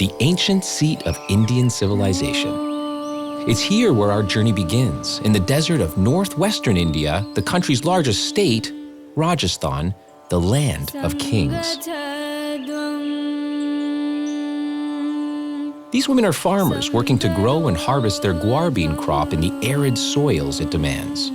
the ancient seat of Indian civilization. It's here where our journey begins, in the desert of northwestern India, the country's largest state, Rajasthan, the land of kings. These women are farmers working to grow and harvest their guar bean crop in the arid soils it demands.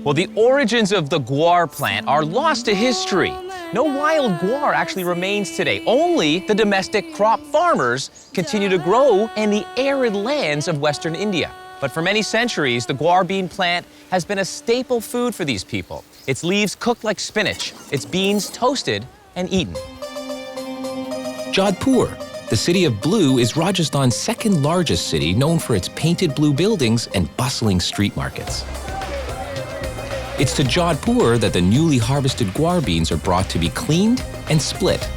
Well, the origins of the guar plant are lost to history. No wild guar actually remains today. Only the domestic crop farmers continue to grow in the arid lands of Western India. But for many centuries, the guar bean plant has been a staple food for these people. Its leaves cooked like spinach, its beans toasted and eaten. Jodhpur, the city of blue, is Rajasthan's second largest city, known for its painted blue buildings and bustling street markets. It's to Jodhpur that the newly harvested guar beans are brought to be cleaned and split.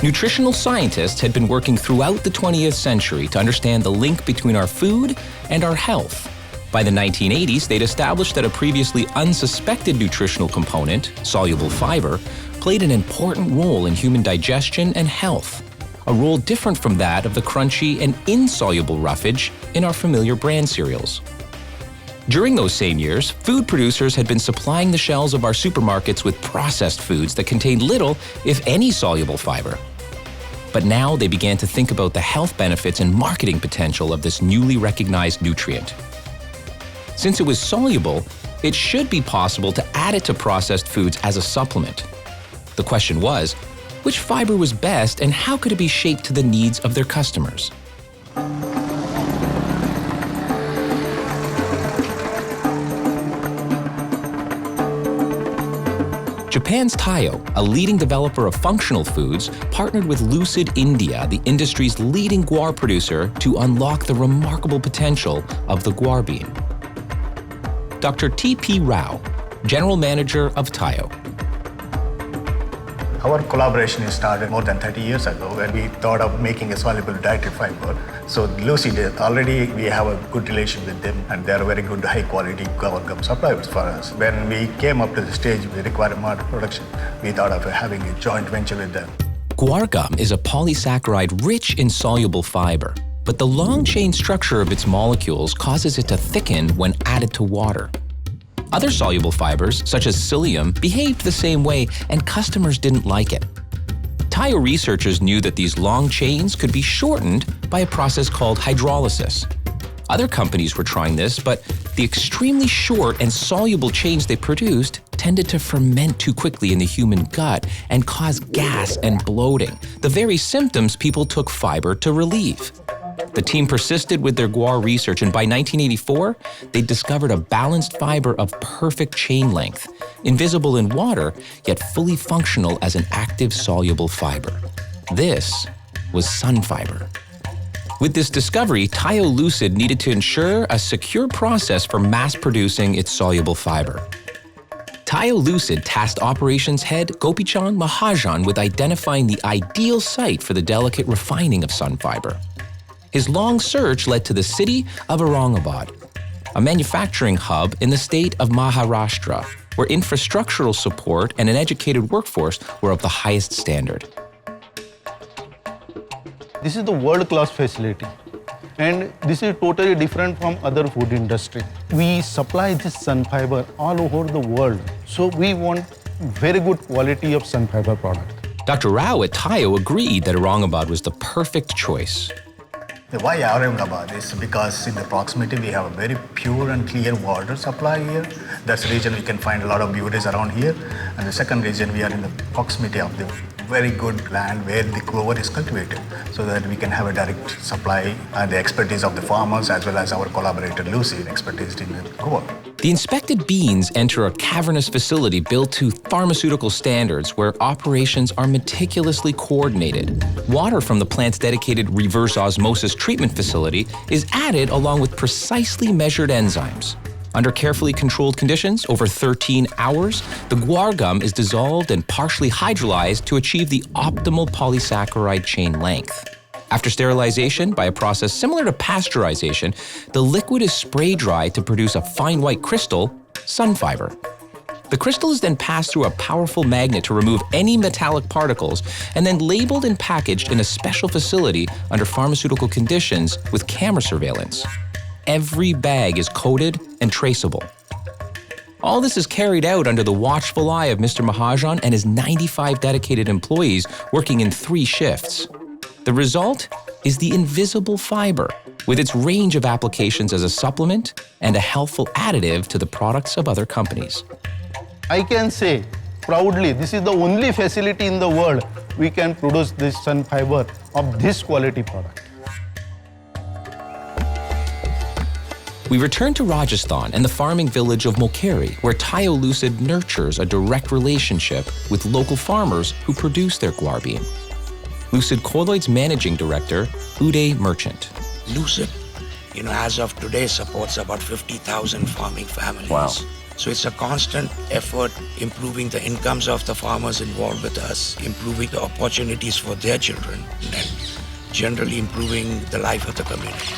Nutritional scientists had been working throughout the 20th century to understand the link between our food and our health. By the 1980s, they'd established that a previously unsuspected nutritional component, soluble fiber, played an important role in human digestion and health, a role different from that of the crunchy and insoluble roughage in our familiar bran cereals. During those same years, food producers had been supplying the shelves of our supermarkets with processed foods that contained little, if any, soluble fiber. But now they began to think about the health benefits and marketing potential of this newly recognized nutrient. Since it was soluble, it should be possible to add it to processed foods as a supplement. The question was, which fiber was best and how could it be shaped to the needs of their customers? Japan's Taiyo, a leading developer of functional foods, partnered with Lucid India, the industry's leading guar producer, to unlock the remarkable potential of the guar bean. Dr. T.P. Rao, General Manager of Taiyo. Our collaboration started more than 30 years ago when we thought of making a soluble dietary fiber. So Lucid, already we have a good relation with them and they are very good high quality guar gum suppliers for us. When we came up to the stage we required more production, we thought of having a joint venture with them. Guar gum is a polysaccharide rich in soluble fiber, but the long chain structure of its molecules causes it to thicken when added to water. Other soluble fibers, such as psyllium, behaved the same way, and customers didn't like it. Taiyo researchers knew that these long chains could be shortened by a process called hydrolysis. Other companies were trying this, but the extremely short and soluble chains they produced tended to ferment too quickly in the human gut and cause gas and bloating, the very symptoms people took fiber to relieve. The team persisted with their guar research, and by 1984, they discovered a balanced fiber of perfect chain length, invisible in water, yet fully functional as an active soluble fiber. This was Sunfiber. With this discovery, Taiyo Lucid needed to ensure a secure process for mass-producing its soluble fiber. Taiyo Lucid tasked operations head Gopichand Mahajan with identifying the ideal site for the delicate refining of Sunfiber. His long search led to the city of Aurangabad, a manufacturing hub in the state of Maharashtra, where infrastructural support and an educated workforce were of the highest standard. This is the world-class facility, and this is totally different from other food industry. We supply this Sunfiber all over the world, so we want very good quality of Sunfiber product. Dr. Rao at Taiyo agreed that Aurangabad was the perfect choice. Why Aurangabad is because in the proximity we have a very pure and clear water supply here. That's the reason we can find a lot of beauties around here. And the second reason, we are in the proximity of the very good land where the guar is cultivated, so that we can have a direct supply and the expertise of the farmers as well as our collaborator Lucid expertise in the guar. The inspected beans enter a cavernous facility built to pharmaceutical standards where operations are meticulously coordinated. Water from the plant's dedicated reverse osmosis treatment facility is added along with precisely measured enzymes. Under carefully controlled conditions, over 13 hours, the guar gum is dissolved and partially hydrolyzed to achieve the optimal polysaccharide chain length. After sterilization by a process similar to pasteurization, the liquid is spray dried to produce a fine white crystal, Sunfiber. The crystal is then passed through a powerful magnet to remove any metallic particles and then labeled and packaged in a special facility under pharmaceutical conditions with camera surveillance. Every bag is coded and traceable. All this is carried out under the watchful eye of Mr. Mahajan and his 95 dedicated employees working in 3 shifts. The result is the invisible fiber, with its range of applications as a supplement and a healthful additive to the products of other companies. I can say proudly, this is the only facility in the world we can produce this Sunfiber of this quality product. We return to Rajasthan and the farming village of Mokeri, where Taiyo Lucid nurtures a direct relationship with local farmers who produce their guar bean. Lucid Colloid's managing director, Uday Merchant. Lucid, as of today, supports about 50,000 farming families. Wow. So it's a constant effort improving the incomes of the farmers involved with us, improving the opportunities for their children, and generally improving the life of the community.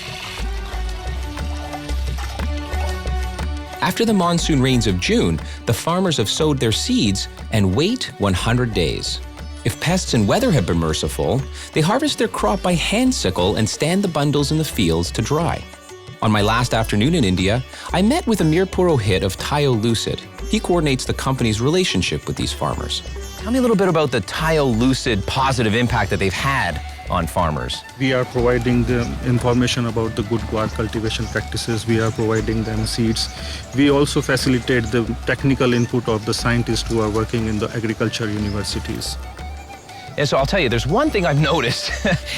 After the monsoon rains of June, the farmers have sowed their seeds and wait 100 days. If pests and weather have been merciful, they harvest their crop by hand sickle and stand the bundles in the fields to dry. On my last afternoon in India, I met with Amir Purohit of Taiyo Lucid. He coordinates the company's relationship with these farmers. Tell me a little bit about the Taiyo Lucid positive impact that they've had on farmers. We are providing them information about the good guar cultivation practices. We are providing them seeds. We also facilitate the technical input of the scientists who are working in the agriculture universities. And so I'll tell you, there's one thing I've noticed.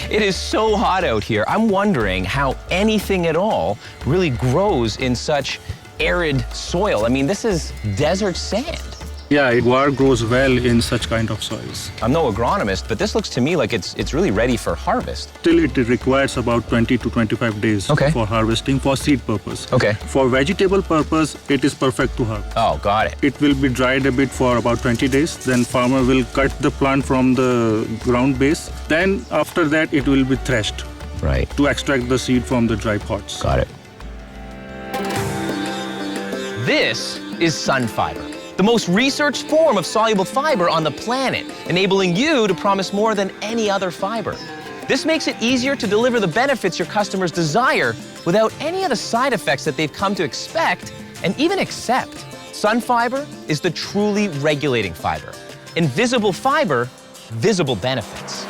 It is so hot out here. I'm wondering how anything at all really grows in such arid soil. I mean, this is desert sand. Yeah, guar grows well in such kind of soils. I'm no agronomist, but this looks to me like it's really ready for harvest. Still, it requires about 20 to 25 days for harvesting for seed purpose. Okay. For vegetable purpose, it is perfect to harvest. Oh, got it. It will be dried a bit for about 20 days. Then farmer will cut the plant from the ground base. Then after that, it will be threshed. Right. To extract the seed from the dry pods. Got it. This is Sunfiber, the most researched form of soluble fiber on the planet, enabling you to promise more than any other fiber. This makes it easier to deliver the benefits your customers desire without any of the side effects that they've come to expect and even accept. Sunfiber is the truly regulating fiber. Invisible fiber, visible benefits.